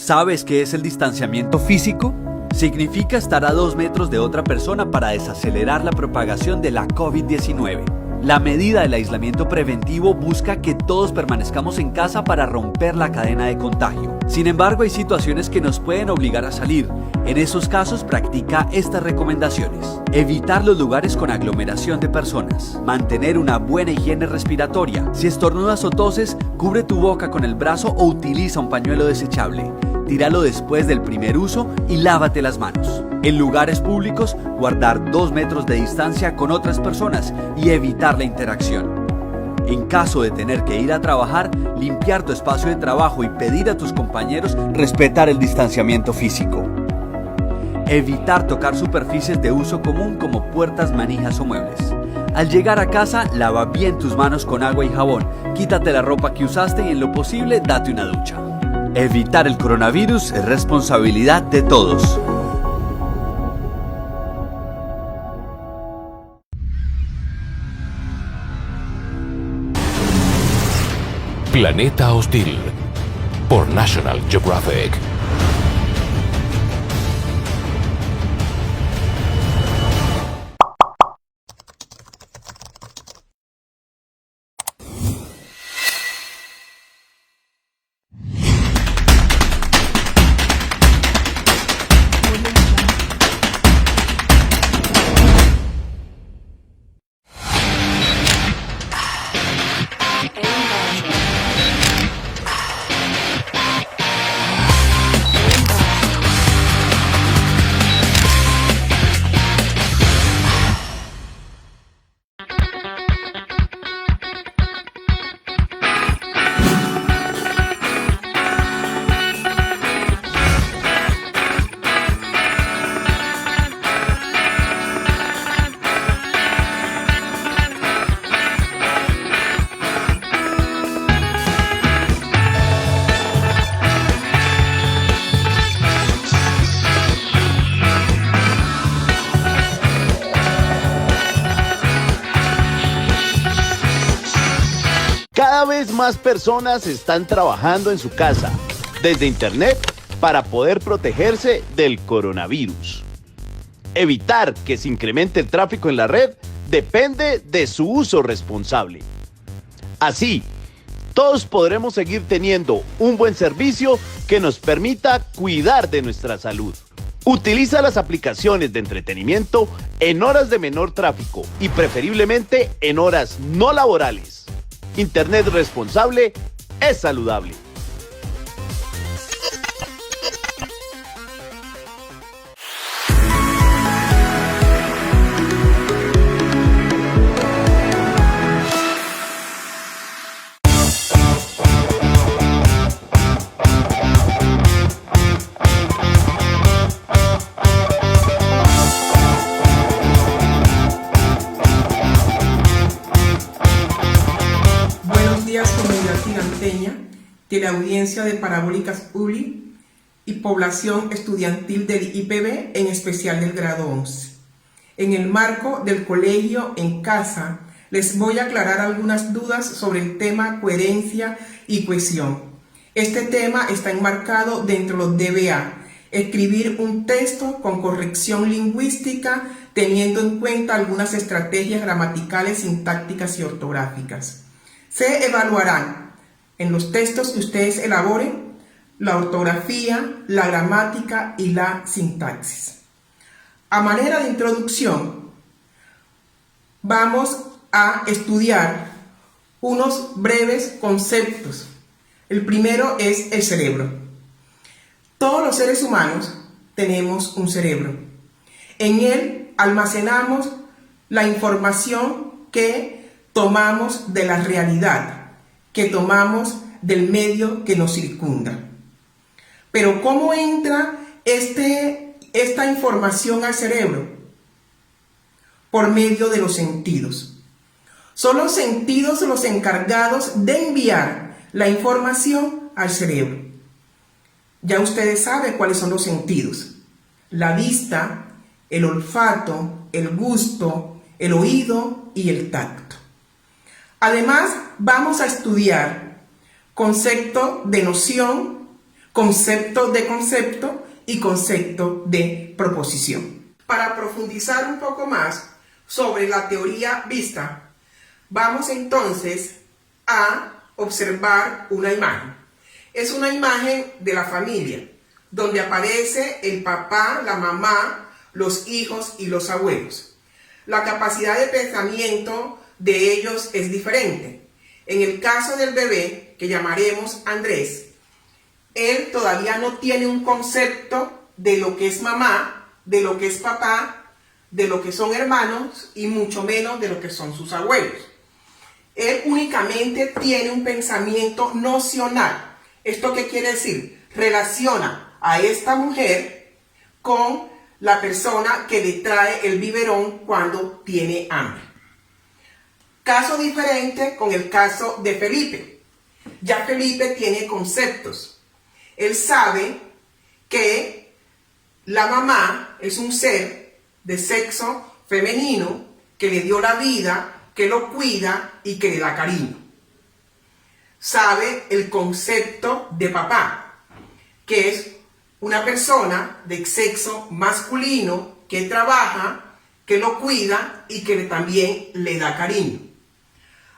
¿Sabes qué es el distanciamiento físico? Significa estar a 2 metros de otra persona para desacelerar la propagación de la COVID-19. La medida del aislamiento preventivo busca que todos permanezcamos en casa para romper la cadena de contagio. Sin embargo, hay situaciones que nos pueden obligar a salir. En esos casos, practica estas recomendaciones. Evitar los lugares con aglomeración de personas. Mantener una buena higiene respiratoria. Si estornudas o toses, cubre tu boca con el brazo o utiliza un pañuelo desechable. Tíralo después del primer uso y lávate las manos. En lugares públicos, guardar 2 metros de distancia con otras personas y evitar la interacción. En caso de tener que ir a trabajar, limpiar tu espacio de trabajo y pedir a tus compañeros respetar el distanciamiento físico. Evitar tocar superficies de uso común como puertas, manijas o muebles. Al llegar a casa, lava bien tus manos con agua y jabón, quítate la ropa que usaste y en lo posible date una ducha. Evitar el coronavirus es responsabilidad de todos. Planeta Hostil por National Geographic. Cada vez más personas están trabajando en su casa, desde internet, para poder protegerse del coronavirus. Evitar que se incremente el tráfico en la red depende de su uso responsable. Así, todos podremos seguir teniendo un buen servicio que nos permita cuidar de nuestra salud. Utiliza las aplicaciones de entretenimiento en horas de menor tráfico y preferiblemente en horas no laborales. Internet responsable es saludable. Teleaudiencia de Parabólicas ULI y población estudiantil del IPB, en especial del grado 11. En el marco del colegio en casa, les voy a aclarar algunas dudas sobre el tema coherencia y cohesión. Este tema está enmarcado dentro de los DBA, escribir un texto con corrección lingüística teniendo en cuenta algunas estrategias gramaticales, sintácticas y ortográficas. Se evaluarán en los textos que ustedes elaboren la ortografía, la gramática y la sintaxis. A manera de introducción, vamos a estudiar unos breves conceptos. El primero es el cerebro. Todos los seres humanos tenemos un cerebro. En él almacenamos la información que tomamos de la realidad, que tomamos del medio que nos circunda. Pero ¿cómo entra esta información al cerebro? Por medio de los sentidos. Son los sentidos los encargados de enviar la información al cerebro. Ya ustedes saben cuáles son los sentidos: la vista, el olfato, el gusto, el oído y el tacto. Además, vamos a estudiar concepto de noción, concepto de concepto y concepto de proposición. Para profundizar un poco más sobre la teoría vista, vamos entonces a observar una imagen. Es una imagen de la familia, donde aparece el papá, la mamá, los hijos y los abuelos. La capacidad de pensamiento de ellos es diferente. En el caso del bebé, que llamaremos Andrés, él todavía no tiene un concepto de lo que es mamá, de lo que es papá, de lo que son hermanos y mucho menos de lo que son sus abuelos. Él únicamente tiene un pensamiento nocional. ¿Esto qué quiere decir? Relaciona a esta mujer con la persona que le trae el biberón cuando tiene hambre. Caso diferente con el caso de Felipe. Ya Felipe tiene conceptos. Él sabe que la mamá es un ser de sexo femenino que le dio la vida, que lo cuida y que le da cariño. Sabe el concepto de papá, que es una persona de sexo masculino que trabaja, que lo cuida y que también le da cariño.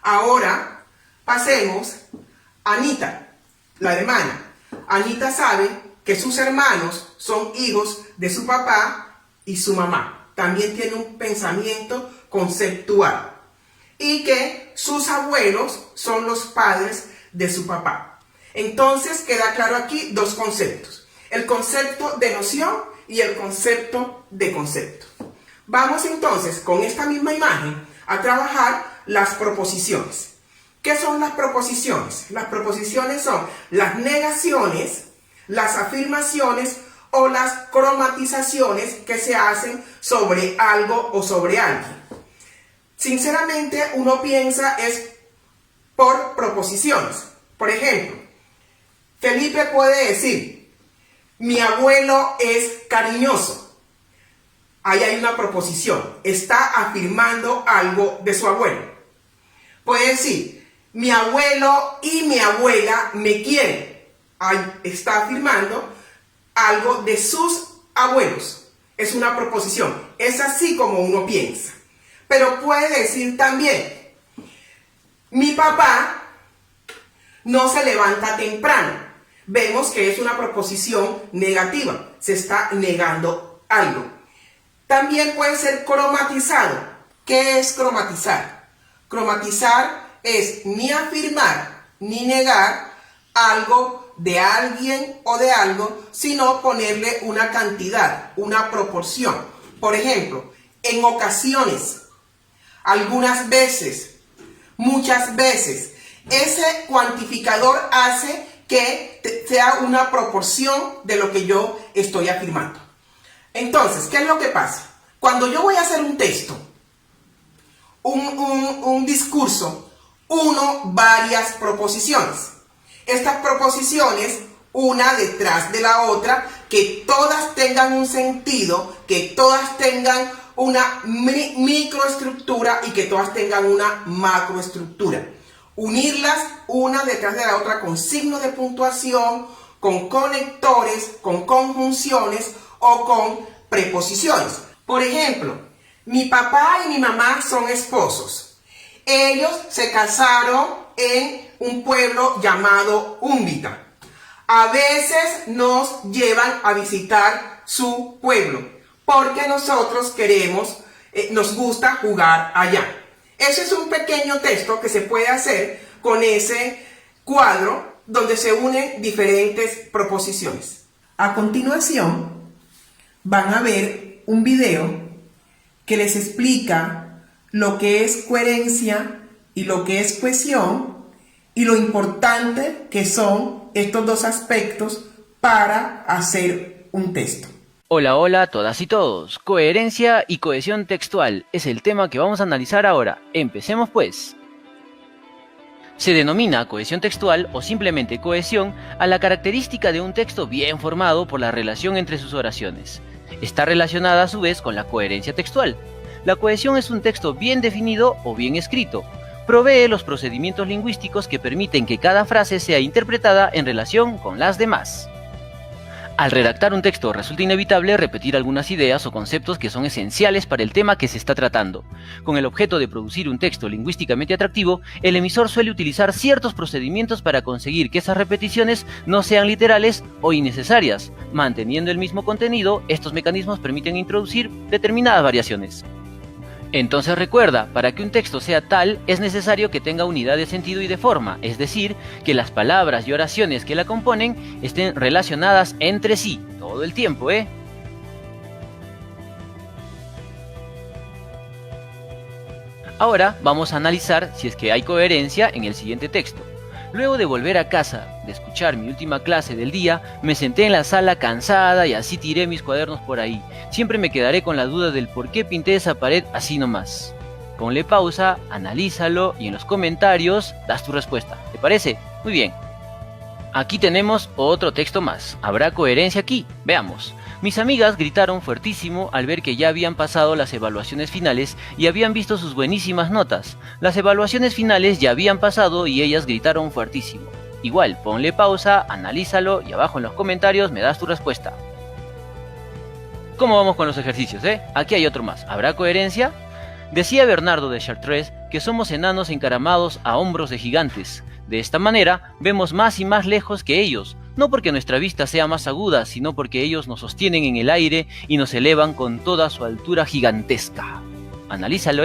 Ahora pasemos a Anita, la hermana. Anita sabe que sus hermanos son hijos de su papá y su mamá. También tiene un pensamiento conceptual. Y que sus abuelos son los padres de su papá. Entonces queda claro aquí dos conceptos. El concepto de noción y el concepto de concepto. Vamos entonces con esta misma imagen a trabajar las proposiciones. ¿Qué son las proposiciones? Las proposiciones son las negaciones, las afirmaciones o las cromatizaciones que se hacen sobre algo o sobre alguien. Sinceramente, uno piensa es por proposiciones. Por ejemplo, Felipe puede decir, mi abuelo es cariñoso. Ahí hay una proposición. Está afirmando algo de su abuelo. Puede decir, mi abuelo y mi abuela me quieren. Ahí está afirmando algo de sus abuelos. Es una proposición. Es así como uno piensa. Pero puede decir también, mi papá no se levanta temprano. Vemos que es una proposición negativa. Se está negando algo. También puede ser cromatizado. ¿Qué es cromatizar? Cromatizar es ni afirmar ni negar algo de alguien o de algo, sino ponerle una cantidad, una proporción. Por ejemplo, en ocasiones, algunas veces, muchas veces, ese cuantificador hace que sea una proporción de lo que yo estoy afirmando. Entonces, ¿qué es lo que pasa? Cuando yo voy a hacer un texto, un discurso, varias proposiciones. Estas proposiciones, una detrás de la otra, que todas tengan un sentido, que todas tengan una microestructura y que todas tengan una macroestructura. Unirlas una detrás de la otra con signos de puntuación, con conectores, con conjunciones o con preposiciones. Por ejemplo, mi papá y mi mamá son esposos. Ellos se casaron en un pueblo llamado Úmbita. A veces nos llevan a visitar su pueblo porque nosotros queremos, nos gusta jugar allá. Ese es un pequeño texto que se puede hacer con ese cuadro donde se unen diferentes proposiciones. A continuación, van a ver un video que les explica lo que es coherencia y lo que es cohesión y lo importante que son estos dos aspectos para hacer un texto. Hola, hola a todas y todos. Coherencia y cohesión textual es el tema que vamos a analizar ahora. Empecemos pues. Se denomina cohesión textual o simplemente cohesión a la característica de un texto bien formado por la relación entre sus oraciones. Está relacionada a su vez con la coherencia textual. La cohesión es un texto bien definido o bien escrito. Provee los procedimientos lingüísticos que permiten que cada frase sea interpretada en relación con las demás. Al redactar un texto resulta inevitable repetir algunas ideas o conceptos que son esenciales para el tema que se está tratando. Con el objeto de producir un texto lingüísticamente atractivo, el emisor suele utilizar ciertos procedimientos para conseguir que esas repeticiones no sean literales o innecesarias. Manteniendo el mismo contenido, estos mecanismos permiten introducir determinadas variaciones. Entonces recuerda, para que un texto sea tal, es necesario que tenga unidad de sentido y de forma, es decir, que las palabras y oraciones que la componen estén relacionadas entre sí, todo el tiempo, Ahora vamos a analizar si es que hay coherencia en el siguiente texto. Luego de volver a casa, de escuchar mi última clase del día, me senté en la sala cansada y así tiré mis cuadernos por ahí. Siempre me quedaré con la duda del por qué pinté esa pared así nomás. Ponle pausa, analízalo y en los comentarios das tu respuesta. ¿Te parece? Muy bien. Aquí tenemos otro texto más. ¿Habrá coherencia aquí? Veamos. Mis amigas gritaron fuertísimo al ver que ya habían pasado las evaluaciones finales y habían visto sus buenísimas notas. Las evaluaciones finales ya habían pasado y ellas gritaron fuertísimo. Igual, ponle pausa, analízalo y abajo en los comentarios me das tu respuesta. ¿Cómo vamos con los ejercicios, Aquí hay otro más. ¿Habrá coherencia? Decía Bernardo de Chartres que somos enanos encaramados a hombros de gigantes. De esta manera, vemos más y más lejos que ellos, no porque nuestra vista sea más aguda, sino porque ellos nos sostienen en el aire y nos elevan con toda su altura gigantesca. Analízalo,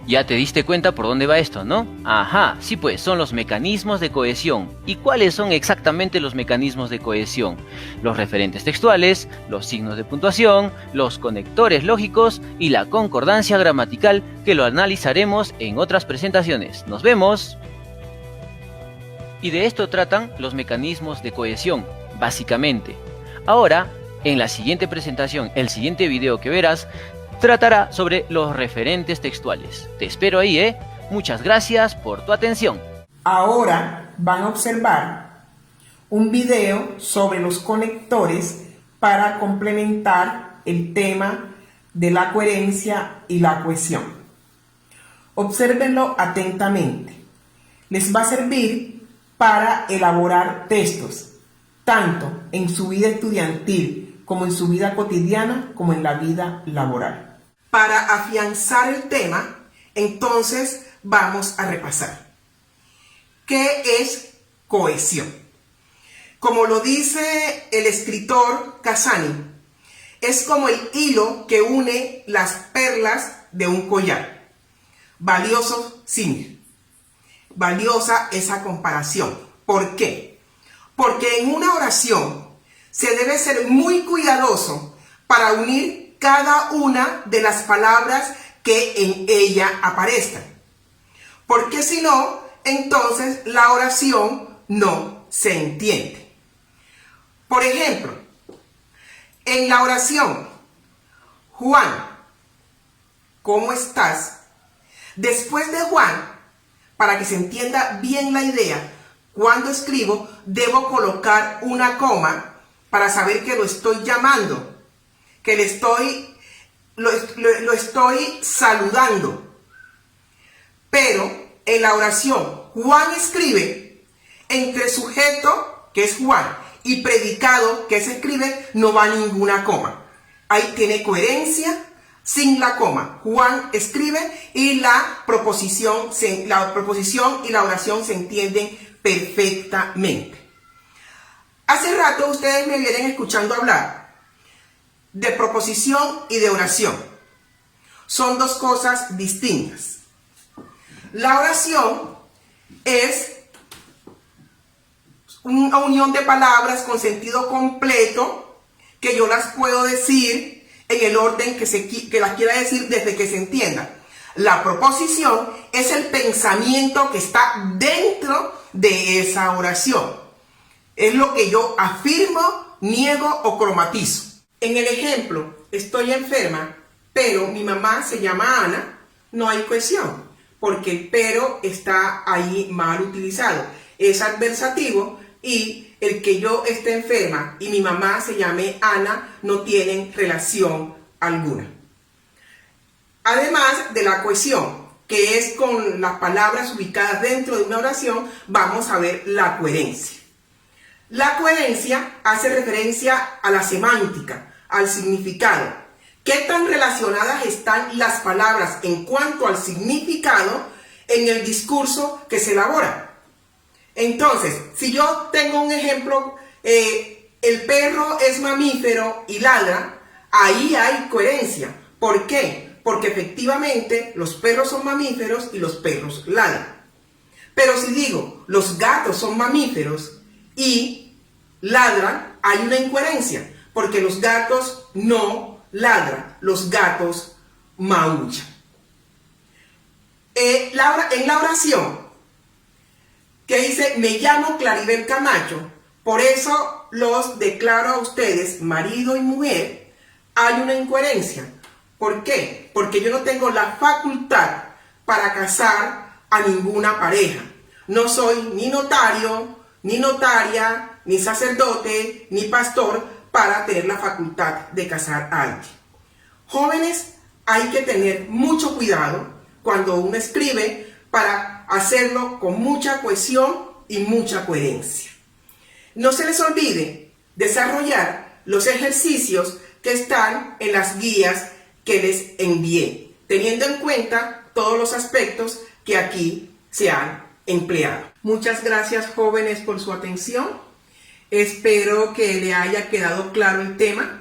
Ya te diste cuenta por dónde va esto, ¿no? Ajá, sí pues, son los mecanismos de cohesión. ¿Y cuáles son exactamente los mecanismos de cohesión? Los referentes textuales, los signos de puntuación, los conectores lógicos y la concordancia gramatical, que lo analizaremos en otras presentaciones. ¡Nos vemos! Y de esto tratan los mecanismos de cohesión, básicamente. Ahora, en la siguiente presentación, el siguiente video que verás, tratará sobre los referentes textuales. Te espero ahí, Muchas gracias por tu atención. Ahora van a observar un video sobre los conectores para complementar el tema de la coherencia y la cohesión. Obsérvenlo atentamente. Les va a servir para elaborar textos, tanto en su vida estudiantil como en su vida cotidiana, como en la vida laboral. Para afianzar el tema, entonces vamos a repasar. ¿Qué es cohesión? Como lo dice el escritor Casani, es como el hilo que une las perlas de un collar. Valioso símil. Valiosa esa comparación. ¿Por qué? Porque en una oración se debe ser muy cuidadoso para unir cada una de las palabras que en ella aparezcan. Porque si no, entonces la oración no se entiende. Por ejemplo, en la oración, Juan, ¿cómo estás? Después de Juan, para que se entienda bien la idea, cuando escribo, debo colocar una coma para saber que lo estoy llamando, que lo estoy saludando. Pero en la oración, Juan escribe, entre sujeto, que es Juan, y predicado, que se escribe, no va ninguna coma. Ahí tiene coherencia sin la coma. Juan escribe y la proposición y la oración se entienden perfectamente. Hace rato ustedes me vienen escuchando hablar de proposición y de oración. Son dos cosas distintas. La oración es una unión de palabras con sentido completo que yo las puedo decir en el orden que las quiera decir desde que se entienda. La proposición es el pensamiento que está dentro de esa oración. Es lo que yo afirmo, niego o cromatizo. En el ejemplo, estoy enferma, pero mi mamá se llama Ana, no hay cohesión, porque el pero está ahí mal utilizado. Es adversativo y el que yo esté enferma y mi mamá se llame Ana no tienen relación alguna. Además de la cohesión, que es con las palabras ubicadas dentro de una oración, vamos a ver la coherencia. La coherencia hace referencia a la semántica, al significado. ¿Qué tan relacionadas están las palabras en cuanto al significado en el discurso que se elabora? Entonces, si yo tengo un ejemplo, el perro es mamífero y ladra, ahí hay coherencia. ¿Por qué? Porque efectivamente los perros son mamíferos y los perros ladran. Pero si digo, los gatos son mamíferos y ladran, hay una incoherencia, porque los gatos no ladran, los gatos maullan. En la oración que dice, me llamo Claribel Camacho, por eso los declaro a ustedes marido y mujer, hay una incoherencia. ¿Por qué? Porque yo no tengo la facultad para casar a ninguna pareja. No soy ni notario, ni notaria, ni sacerdote, ni pastor para tener la facultad de casar a alguien. Jóvenes, hay que tener mucho cuidado cuando uno escribe para hacerlo con mucha cohesión y mucha coherencia. No se les olvide desarrollar los ejercicios que están en las guías que les envié, teniendo en cuenta todos los aspectos que aquí se han empleado. Muchas gracias, jóvenes, por su atención. Espero que le haya quedado claro el tema.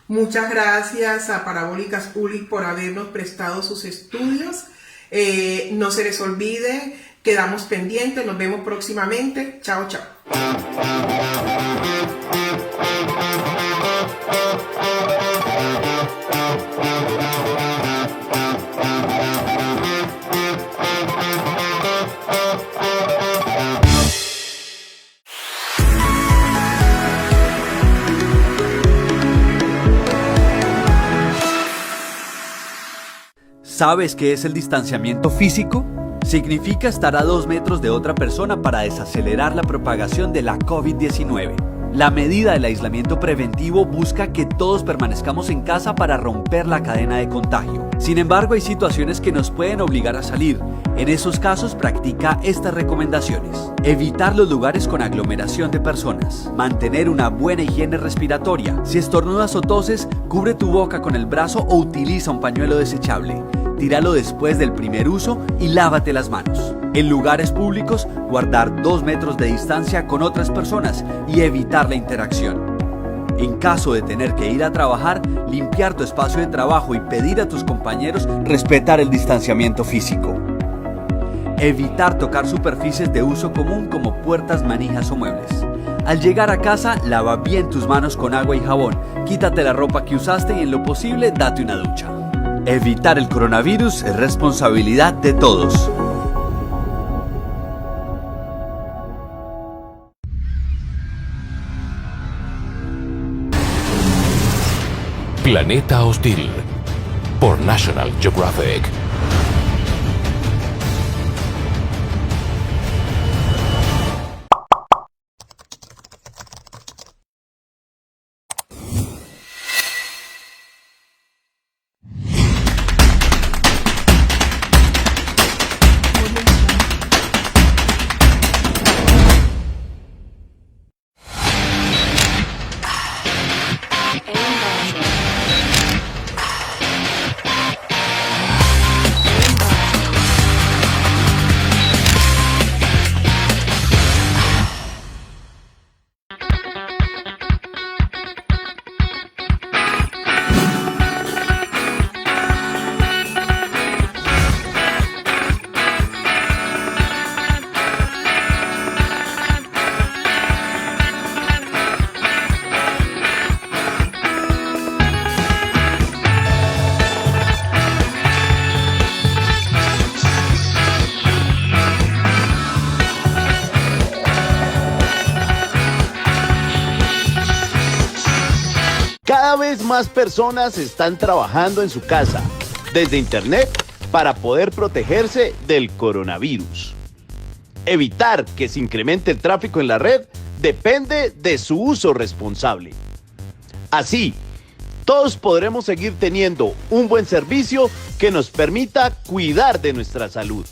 Muchas gracias a Parabólicas Public por habernos prestado sus estudios. No se les olvide, quedamos pendientes, nos vemos próximamente. Chao, chao. ¿Sabes qué es el distanciamiento físico? Significa estar a 2 metros de otra persona para desacelerar la propagación de la COVID-19. La medida del aislamiento preventivo busca que todos permanezcamos en casa para romper la cadena de contagio. Sin embargo, hay situaciones que nos pueden obligar a salir. En esos casos, practica estas recomendaciones. Evitar los lugares con aglomeración de personas. Mantener una buena higiene respiratoria. Si estornudas o toses, cubre tu boca con el brazo o utiliza un pañuelo desechable. Tíralo después del primer uso y lávate las manos. En lugares públicos, guardar 2 metros de distancia con otras personas y evitar la interacción. En caso de tener que ir a trabajar, limpiar tu espacio de trabajo y pedir a tus compañeros respetar el distanciamiento físico. Evitar tocar superficies de uso común como puertas, manijas o muebles. Al llegar a casa, lava bien tus manos con agua y jabón, quítate la ropa que usaste y en lo posible date una ducha. Evitar el coronavirus es responsabilidad de todos. Planeta Hostil por National Geographic. Cada vez más personas están trabajando en su casa, desde internet, para poder protegerse del coronavirus. Evitar que se incremente el tráfico en la red depende de su uso responsable. Así, todos podremos seguir teniendo un buen servicio que nos permita cuidar de nuestra salud.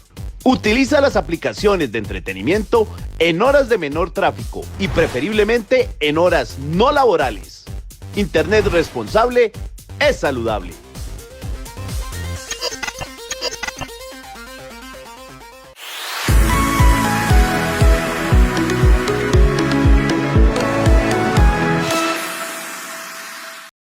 Utiliza las aplicaciones de entretenimiento en horas de menor tráfico y preferiblemente en horas no laborales. Internet responsable es saludable.